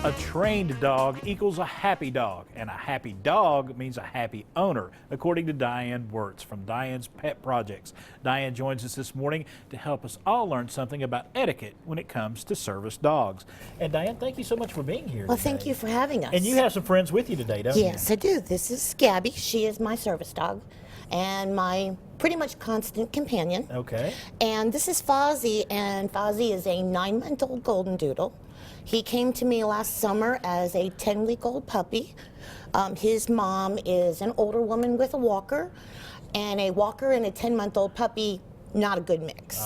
A trained dog equals a happy dog, and a happy dog means a happy owner, according to Dianne Wertz from Dianne's Pet Projects. Dianne joins us this morning to help us all learn something about etiquette when it comes to service dogs. And Dianne, thank you so much for being here Well, today. thank you for having us. And you have some friends with you today, don't you? Yes, I do. This is Gabby. She is my service dog and my pretty much constant companion. Okay. And this is Fozzie, and Fozzie is a 9-month-old golden doodle. He came to me last summer as a 10-week-old puppy. His mom is an older woman with a walker, and a walker and a 10-month-old puppy, not a good mix.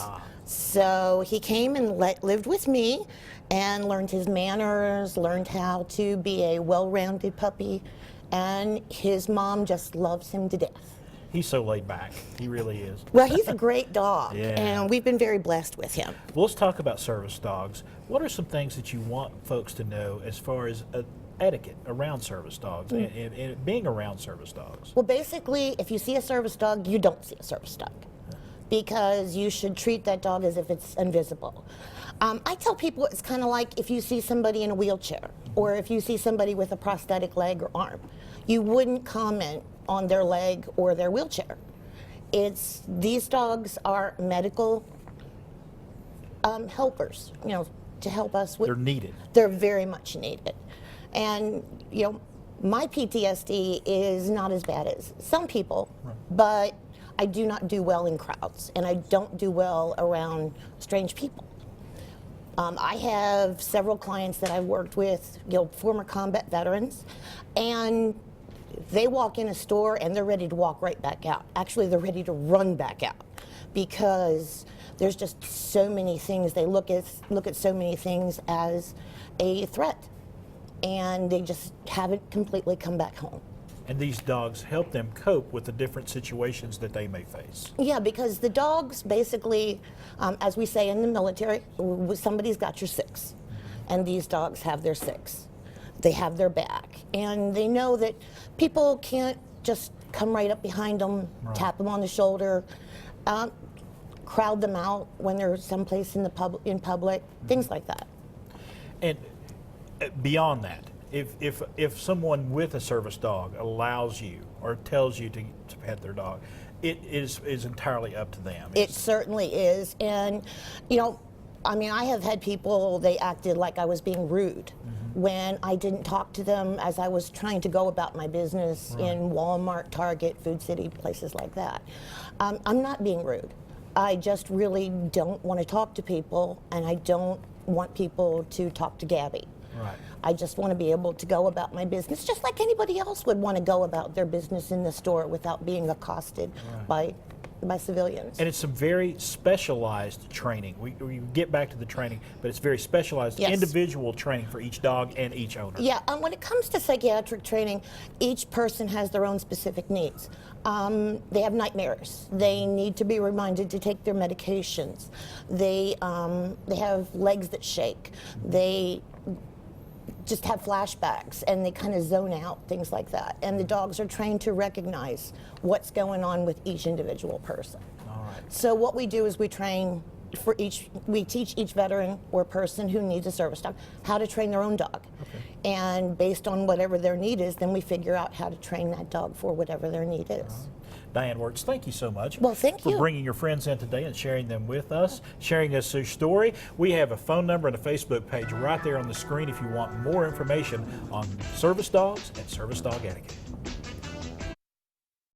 So he came and lived with me and learned his manners, learned how to be a well-rounded puppy, and his mom just loves him to death. He's so laid back. He really is. Well, he's a great dog, Yeah. and we've been very blessed with him. Well, let's talk about service dogs. What are some things that you want folks to know as far as etiquette around service dogs and being around service dogs? Well, basically, if you see a service dog, you don't see a service dog, because you should treat that dog as if it's invisible. I tell people it's kind of like if you see somebody in a wheelchair or if you see somebody with a prosthetic leg or arm. You wouldn't comment on their leg or their wheelchair. These dogs are medical helpers, you know, to help us with. They're needed. They're very much needed. And, you know, my PTSD is not as bad as some people, but I do not do well in crowds, and I don't do well around strange people. I have several clients that I've worked with, you know, former combat veterans, and they walk in a store and they're ready to walk right back out. Actually, they're ready to run back out because there's just so many things. They look at so many things as a threat, and they just haven't completely come back home. And these dogs help them cope with the different situations that they may face. Yeah, because the dogs basically, as we say in the military, somebody's got your six, and these dogs have their six. They have their back, and they know that people can't just come right up behind them, tap them on the shoulder, crowd them out when they're someplace in public, things like that. And beyond that, if someone with a service dog allows you or tells you to pet their dog, it is entirely up to them. It certainly is. And, you know, I mean, I have had people, they acted like I was being rude when I didn't talk to them as I was trying to go about my business in Walmart, Target, Food City, places like that. I'm not being rude. I just really don't want to talk to people, and I don't want people to talk to Gabby. Right. I just want to be able to go about my business just like anybody else would want to go about their business in the store without being accosted by civilians. And it's some very specialized training. We get back to the training, but it's very specialized individual training for each dog and each owner. Yeah, when it comes to psychiatric training, each person has their own specific needs. They have nightmares. They need to be reminded to take their medications. They have legs that shake. They just have flashbacks and they kind of zone out, things like that. And the dogs are trained to recognize what's going on with each individual person. All right. So what we do is we teach each veteran or person who needs a service dog how to train their own dog. Okay. And based on whatever their need is, then we figure out how to train that dog for whatever their need is. Dianne Wertz, thank you so much. Well, thank you for bringing your friends in today and sharing them with us, sharing us your story. We have a phone number and a Facebook page right there on the screen if you want more information on service dogs and service dog etiquette.